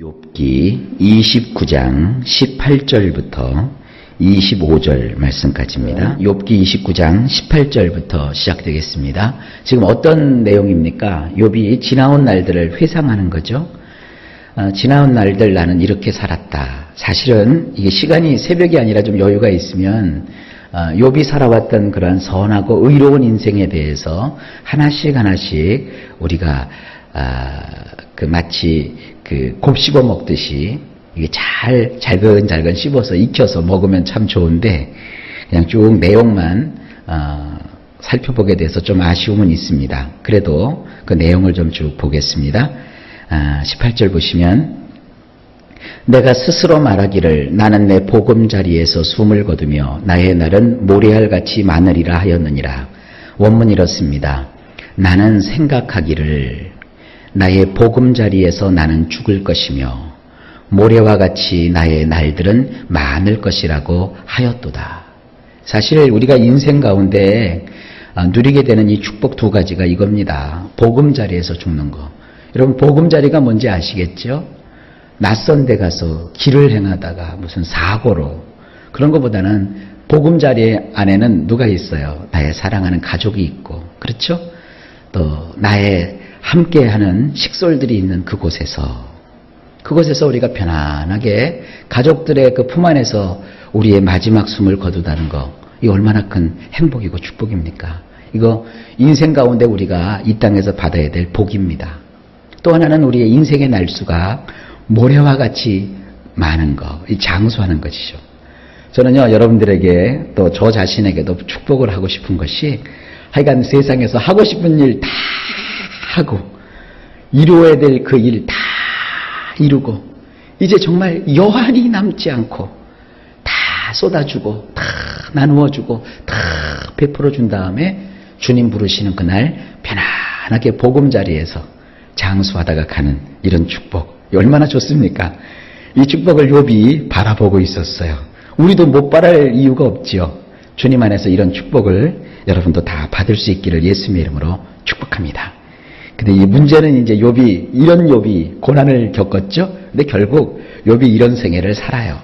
욥기 29장 18절부터 25절 말씀까지입니다. 욥기 29장 18절부터 시작되겠습니다. 지금 어떤 내용입니까? 욥이 지나온 날들을 회상하는 거죠. 지나온 날들 나는 이렇게 살았다. 사실은 이게 시간이 새벽이 아니라 좀 여유가 있으면 욥이 살아왔던 그러한 선하고 의로운 인생에 대해서 하나씩 우리가 마치 곱씹어 먹듯이 이게 잘근잘근 씹어서 익혀서 먹으면 참 좋은데 그냥 쭉 내용만 살펴보게 돼서 좀 아쉬움은 있습니다. 그래도 그 내용을 좀 쭉 보겠습니다. 18절 보시면 내가 스스로 말하기를 나는 내 보금자리에서 숨을 거두며 나의 날은 모래알같이 많으리라 하였느니라. 원문이 이렇습니다. 나는 생각하기를 나의 보금자리에서 나는 죽을 것이며 모래와 같이 나의 날들은 많을 것이라고 하였도다. 사실 우리가 인생 가운데 누리게 되는 이 축복 두 가지가 이겁니다. 보금자리에서 죽는 거. 여러분 보금자리가 뭔지 아시겠죠? 낯선 데 가서 길을 행하다가 무슨 사고로 그런 것보다는 보금자리 안에는 누가 있어요? 나의 사랑하는 가족이 있고 그렇죠? 또 나의 함께하는 식솔들이 있는 그곳에서 우리가 편안하게 가족들의 그 품 안에서 우리의 마지막 숨을 거두다는 거, 이 얼마나 큰 행복이고 축복입니까? 이거 인생 가운데 우리가 이 땅에서 받아야 될 복입니다. 또 하나는 우리의 인생의 날수가 모래와 같이 많은 거, 이 장수하는 것이죠. 저는요 여러분들에게 또 저 자신에게도 축복을 하고 싶은 것이 하여간 세상에서 하고 싶은 일 다 하고 이루어야 될 그 일 다 이루고 이제 정말 여한이 남지 않고 다 쏟아주고 다 나누어주고 다 베풀어준 다음에 주님 부르시는 그날 편안하게 보금자리에서 장수하다가 가는 이런 축복, 얼마나 좋습니까? 이 축복을 욥이 바라보고 있었어요. 우리도 못 바랄 이유가 없지요. 주님 안에서 이런 축복을 여러분도 다 받을 수 있기를 예수님의 이름으로 축복합니다. 근데 이 문제는 이제 이런 욥이 고난을 겪었죠. 근데 결국 욥이 이런 생애를 살아요.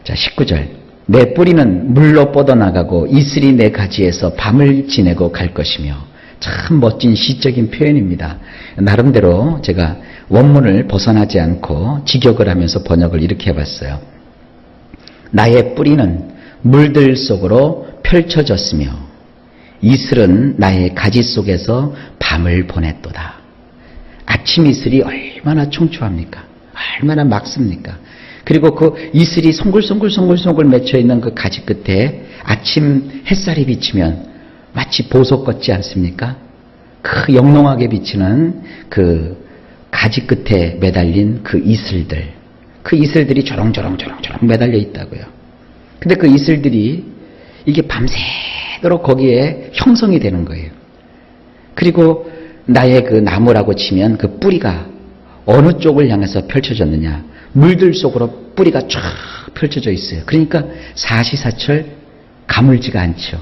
자, 19절. 내 뿌리는 물로 뻗어나가고 이슬이 내 가지에서 밤을 지내고 갈 것이며. 참 멋진 시적인 표현입니다. 나름대로 제가 원문을 벗어나지 않고 직역을 하면서 번역을 이렇게 해봤어요. 나의 뿌리는 물들 속으로 펼쳐졌으며 이슬은 나의 가지 속에서 밤을 보냈도다. 아침 이슬이 얼마나 청초합니까? 얼마나 맑습니까? 그리고 그 이슬이 송글송글 맺혀있는 그 가지 끝에 아침 햇살이 비치면 마치 보석 같지 않습니까? 그 영롱하게 비치는 그 가지 끝에 매달린 그 이슬들이 조롱조롱 매달려 있다고요. 근데 그 이슬들이 이게 밤새도록 거기에 형성이 되는 거예요. 그리고 나의 그 나무라고 치면 그 뿌리가 어느 쪽을 향해서 펼쳐졌느냐, 물들 속으로 뿌리가 쫙 펼쳐져 있어요. 그러니까 사시사철 가물지가 않죠.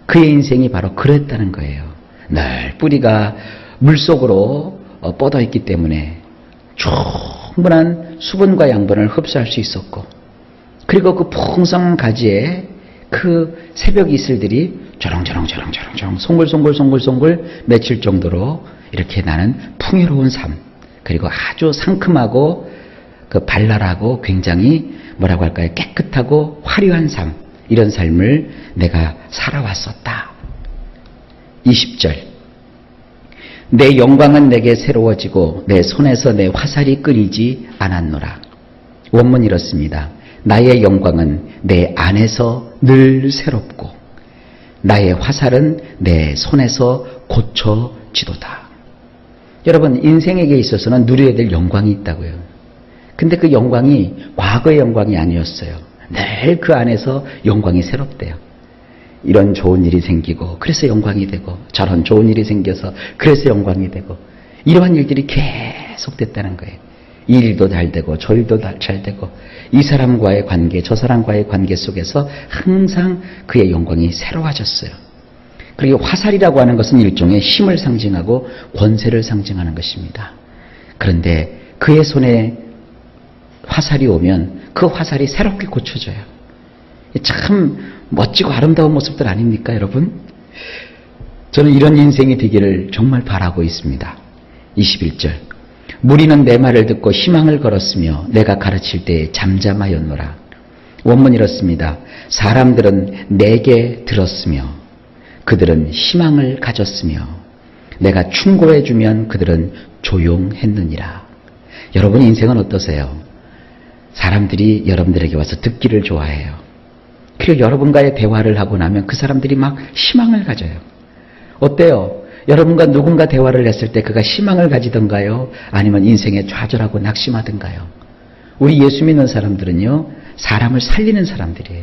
그의 인생이 바로 그랬다는 거예요. 늘 뿌리가 물속으로 뻗어 있기 때문에 충분한 수분과 양분을 흡수할 수 있었고, 그리고 그 풍성한 가지에 그 새벽 이슬들이 조롱조롱 송글송글 맺힐 정도로 이렇게 나는 풍요로운 삶, 그리고 아주 상큼하고 그 발랄하고 굉장히 뭐라고 할까요? 깨끗하고 화려한 삶, 이런 삶을 내가 살아왔었다. 20절. 내 영광은 내게 새로워지고 내 손에서 내 화살이 끊이지 않았노라. 원문이 이렇습니다. 나의 영광은 내 안에서 늘 새롭고 나의 화살은 내 손에서 고쳐지도다. 여러분 인생에게 있어서는 누려야 될 영광이 있다고요. 근데 그 영광이 과거의 영광이 아니었어요. 늘 그 안에서 영광이 새롭대요. 이런 좋은 일이 생기고 그래서 영광이 되고 저런 좋은 일이 생겨서 그래서 영광이 되고 이러한 일들이 계속 됐다는 거예요. 이 일도 잘 되고 저 일도 잘 되고 이 사람과의 관계 저 사람과의 관계 속에서 항상 그의 영광이 새로워졌어요. 그리고 화살이라고 하는 것은 일종의 힘을 상징하고 권세를 상징하는 것입니다. 그런데 그의 손에 화살이 오면 그 화살이 새롭게 고쳐져요. 참 멋지고 아름다운 모습들 아닙니까, 여러분? 저는 이런 인생이 되기를 정말 바라고 있습니다. 21절. 무리는 내 말을 듣고 희망을 걸었으며 내가 가르칠 때에 잠잠하였노라. 원문 이렇습니다. 사람들은 내게 들었으며 그들은 희망을 가졌으며 내가 충고해주면 그들은 조용했느니라. 여러분 인생은 어떠세요? 사람들이 여러분들에게 와서 듣기를 좋아해요. 그리고 여러분과의 대화를 하고 나면 그 사람들이 막 희망을 가져요. 어때요? 여러분과 누군가 대화를 했을 때 그가 희망을 가지던가요? 아니면 인생에 좌절하고 낙심하던가요? 우리 예수 믿는 사람들은요, 사람을 살리는 사람들이에요.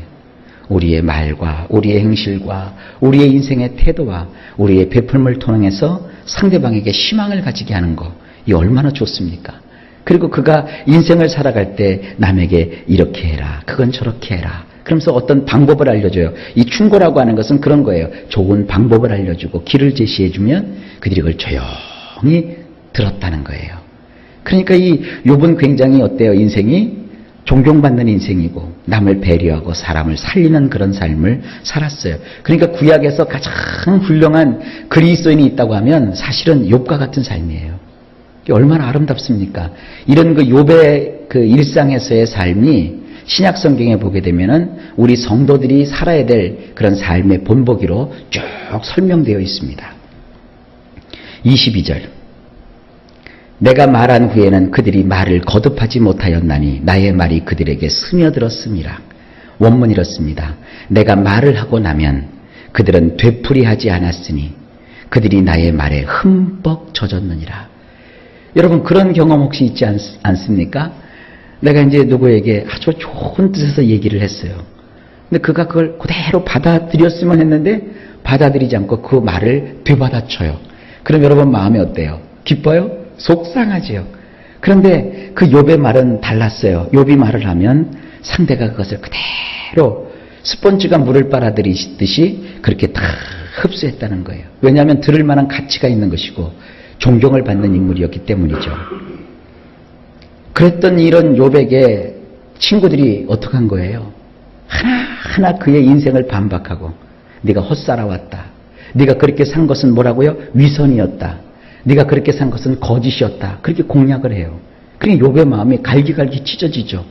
우리의 말과 우리의 행실과 우리의 인생의 태도와 우리의 베풀음을 통해서 상대방에게 희망을 가지게 하는 거, 이 얼마나 좋습니까? 그리고 그가 인생을 살아갈 때 남에게 이렇게 해라, 그건 저렇게 해라, 그러면서 어떤 방법을 알려줘요. 이 충고라고 하는 것은 그런 거예요. 좋은 방법을 알려주고 길을 제시해주면 그들이 그걸 조용히 들었다는 거예요. 그러니까 이 욥은 굉장히 어때요? 인생이 존경받는 인생이고 남을 배려하고 사람을 살리는 그런 삶을 살았어요. 그러니까 구약에서 가장 훌륭한 그리스도인이 있다고 하면 사실은 욥과 같은 삶이에요. 얼마나 아름답습니까? 이런 그 욥의 그 일상에서의 삶이 신약 성경에 보게 되면은 우리 성도들이 살아야 될 그런 삶의 본보기로 쭉 설명되어 있습니다. 22절. 내가 말한 후에는 그들이 말을 거듭하지 못하였나니 나의 말이 그들에게 스며들었음이라. 원문 이렇습니다. 내가 말을 하고 나면 그들은 되풀이하지 않았으니 그들이 나의 말에 흠뻑 젖었느니라. 여러분 그런 경험 혹시 있지 않습니까? 내가 이제 누구에게 아주 좋은 뜻에서 얘기를 했어요. 근데 그가 그걸 그대로 받아들였으면 했는데 받아들이지 않고 그 말을 되받아쳐요. 그럼 여러분 마음이 어때요? 기뻐요? 속상하지요. 그런데 그 욥의 말은 달랐어요. 욥이 말을 하면 상대가 그것을 그대로 스펀지가 물을 빨아들이듯이 그렇게 다 흡수했다는 거예요. 왜냐하면 들을 만한 가치가 있는 것이고 존경을 받는 인물이었기 때문이죠. 그랬던 이런 욥에게 친구들이 어떻게 한 거예요? 하나하나 그의 인생을 반박하고 네가 헛살아왔다. 네가 그렇게 산 것은 뭐라고요? 위선이었다. 네가 그렇게 산 것은 거짓이었다. 그렇게 공략을 해요. 그러니까 욥의 마음이 갈기갈기 찢어지죠.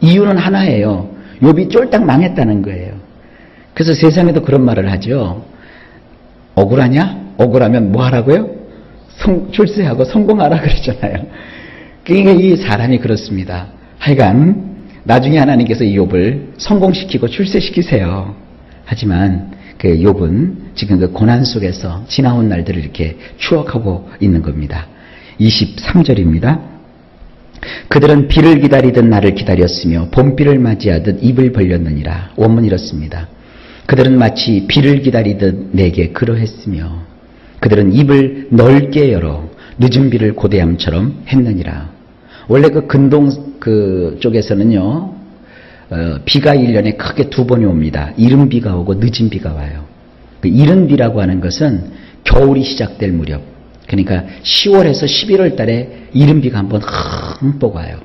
이유는 하나예요. 욥이 쫄딱 망했다는 거예요. 그래서 세상에도 그런 말을 하죠. 억울하냐? 억울하면 뭐 하라고요? 출세하고 성공하라 그러잖아요. 그러니까 이 사람이 그렇습니다. 하여간 나중에 하나님께서 이 욥을 성공시키고 출세시키세요. 하지만 그 욥은 지금 그 고난 속에서 지나온 날들을 이렇게 추억하고 있는 겁니다. 23절입니다. 그들은 비를 기다리듯 나를 기다렸으며 봄비를 맞이하듯 입을 벌렸느니라. 원문 이렇습니다. 그들은 마치 비를 기다리듯 내게 그러했으며 그들은 입을 넓게 열어 늦은 비를 고대함처럼 했느니라. 원래 그 근동 그 쪽에서는요, 비가 1년에 크게 두 번이 옵니다. 이른 비가 오고 늦은 비가 와요. 그 이른 비라고 하는 것은 겨울이 시작될 무렵, 그러니까 10월에서 11월 달에 이른 비가 한번 흠뻑 와요.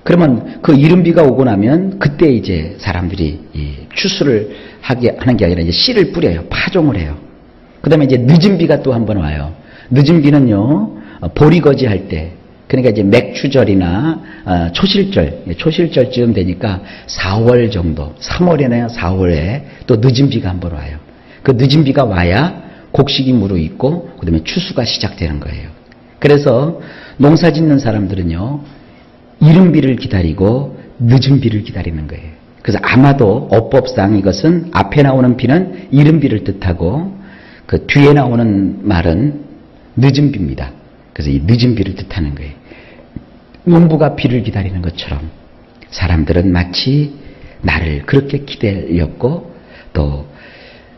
그러면 그 이른 비가 오고 나면 그때 이제 사람들이 이 추수를 하는 게 아니라 이제 씨를 뿌려요. 파종을 해요. 그 다음에 이제 늦은 비가 또 한 번 와요. 늦은 비는요, 보리거지 할 때, 그러니까 이제 맥추절이나 초실절쯤 되니까 4월 정도, 3월이나 4월에 또 늦은 비가 한 번 와요. 그 늦은 비가 와야 곡식이 무르익고 그 다음에 추수가 시작되는 거예요. 그래서 농사 짓는 사람들은요, 이른 비를 기다리고 늦은 비를 기다리는 거예요. 그래서 아마도 어법상 이것은 앞에 나오는 비는 이른 비를 뜻하고 그 뒤에 나오는 말은 늦은 비입니다. 그래서 이 늦은 비를 뜻하는 거예요. 농부가 비를 기다리는 것처럼 사람들은 마치 나를 그렇게 기다렸고 또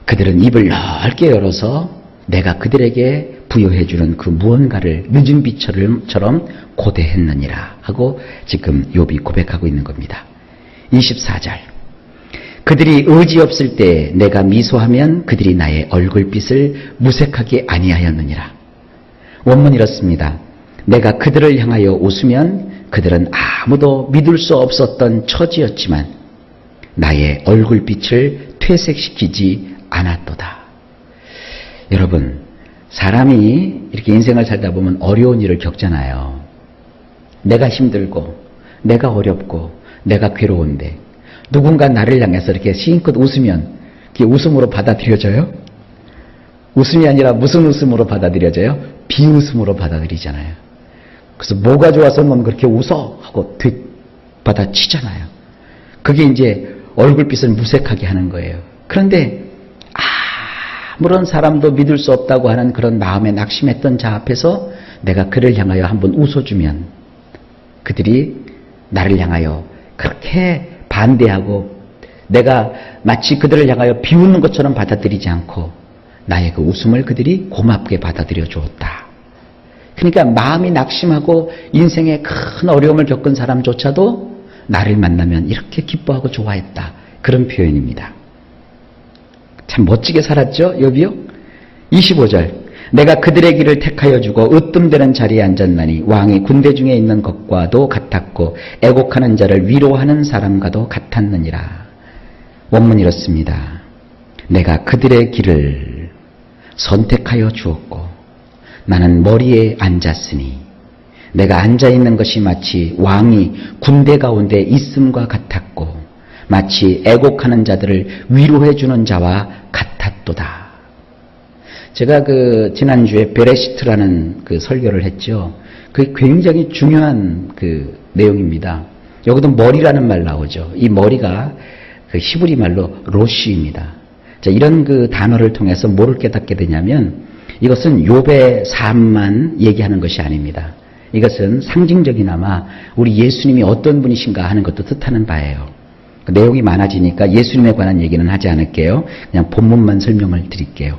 그들은 입을 넓게 열어서 내가 그들에게 부여해주는 그 무언가를 늦은 비처럼 고대했느니라 하고 지금 욥이 고백하고 있는 겁니다. 24절. 그들이 의지 없을 때 내가 미소하면 그들이 나의 얼굴빛을 무색하게 아니하였느니라. 원문 이렇습니다. 내가 그들을 향하여 웃으면 그들은 아무도 믿을 수 없었던 처지였지만 나의 얼굴빛을 퇴색시키지 않았도다. 여러분, 사람이 이렇게 인생을 살다 보면 어려운 일을 겪잖아요. 내가 힘들고 내가 어렵고 내가 괴로운데 누군가 나를 향해서 이렇게 실컷 웃으면 그게 웃음으로 받아들여져요? 웃음이 아니라 무슨 웃음으로 받아들여져요? 비웃음으로 받아들이잖아요. 그래서 뭐가 좋아서 넌 그렇게 웃어? 하고 받아치잖아요. 그게 이제 얼굴빛을 무색하게 하는 거예요. 그런데 아무런 사람도 믿을 수 없다고 하는 그런 마음에 낙심했던 자 앞에서 내가 그를 향하여 한번 웃어주면 그들이 나를 향하여 그렇게 반대하고 내가 마치 그들을 향하여 비웃는 것처럼 받아들이지 않고 나의 그 웃음을 그들이 고맙게 받아들여 주었다. 그러니까 마음이 낙심하고 인생에 큰 어려움을 겪은 사람조차도 나를 만나면 이렇게 기뻐하고 좋아했다. 그런 표현입니다. 참 멋지게 살았죠, 욥이요? 25절. 내가 그들의 길을 택하여 주고 으뜸되는 자리에 앉았나니 왕이 군대 중에 있는 것과도 같았고 애곡하는 자를 위로하는 사람과도 같았느니라. 원문이 이렇습니다. 내가 그들의 길을 선택하여 주었고 나는 머리에 앉았으니 내가 앉아있는 것이 마치 왕이 군대 가운데 있음과 같았고 마치 애곡하는 자들을 위로해 주는 자와 같았도다. 제가 지난주에 베레시트라는 설교를 했죠. 그게 굉장히 중요한 내용입니다. 여기도 머리라는 말 나오죠. 이 머리가 히브리 말로 로시입니다. 자, 이런 단어를 통해서 뭐를 깨닫게 되냐면 이것은 욥의 삶만 얘기하는 것이 아닙니다. 이것은 상징적이나마 우리 예수님이 어떤 분이신가 하는 것도 뜻하는 바예요. 내용이 많아지니까 예수님에 관한 얘기는 하지 않을게요. 그냥 본문만 설명을 드릴게요.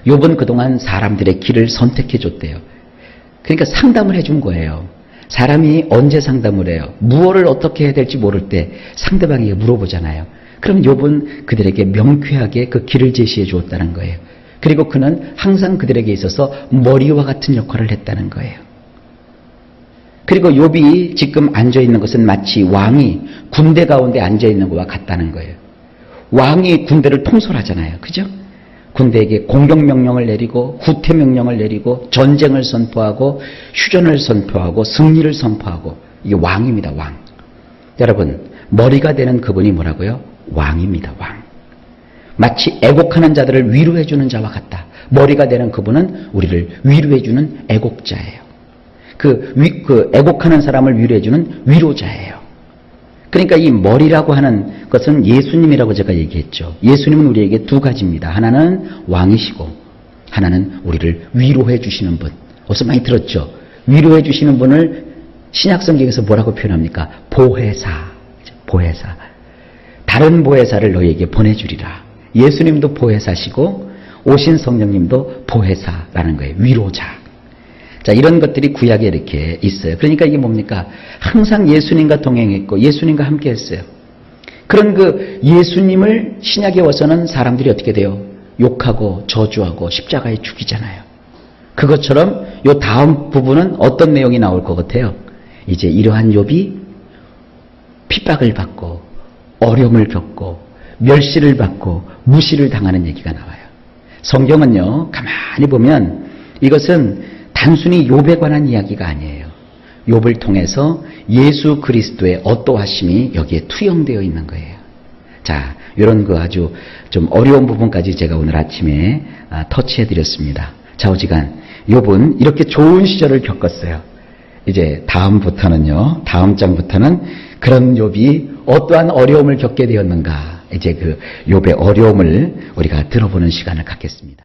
욥은 그동안 사람들의 길을 선택해 줬대요. 그러니까 상담을 해준 거예요. 사람이 언제 상담을 해요? 무엇을 어떻게 해야 될지 모를 때 상대방에게 물어보잖아요. 그럼 욥은 그들에게 명쾌하게 그 길을 제시해 주었다는 거예요. 그리고 그는 항상 그들에게 있어서 머리와 같은 역할을 했다는 거예요. 그리고 욥이 지금 앉아있는 것은 마치 왕이 군대 가운데 앉아있는 것과 같다는 거예요. 왕이 군대를 통솔하잖아요. 그죠? 군대에게 공격명령을 내리고 후퇴명령을 내리고 전쟁을 선포하고 휴전을 선포하고 승리를 선포하고 이게 왕입니다. 왕. 여러분, 머리가 되는 그분이 뭐라고요? 왕입니다. 왕. 마치 애곡하는 자들을 위로해주는 자와 같다. 머리가 되는 그분은 우리를 위로해주는 애곡자예요. 애곡하는 사람을 위로해주는 위로자예요. 그러니까 이 머리라고 하는 것은 예수님이라고 제가 얘기했죠. 예수님은 우리에게 두 가지입니다. 하나는 왕이시고 하나는 우리를 위로해 주시는 분. 어디서 많이 들었죠? 위로해 주시는 분을 신약성경에서 뭐라고 표현합니까? 보혜사. 보혜사. 다른 보혜사를 너희에게 보내주리라. 예수님도 보혜사시고 오신 성령님도 보혜사라는 거예요. 위로자. 자, 이런 것들이 구약에 이렇게 있어요. 그러니까 이게 뭡니까? 항상 예수님과 동행했고 예수님과 함께 했어요. 그런 예수님을 신약에 와서는 사람들이 어떻게 돼요? 욕하고 저주하고 십자가에 죽이잖아요. 그것처럼 요 다음 부분은 어떤 내용이 나올 것 같아요? 이제 이러한 욥이 핍박을 받고 어려움을 겪고 멸시를 받고 무시를 당하는 얘기가 나와요. 성경은요, 가만히 보면 이것은 단순히 욥에 관한 이야기가 아니에요. 욥을 통해서 예수 그리스도의 어떠하심이 여기에 투영되어 있는 거예요. 자, 이런 아주 좀 어려운 부분까지 제가 오늘 아침에 터치해 드렸습니다. 좌우지간 욥은 이렇게 좋은 시절을 겪었어요. 이제 다음 장부터는 그런 욥이 어떠한 어려움을 겪게 되었는가, 이제 욥의 어려움을 우리가 들어보는 시간을 갖겠습니다.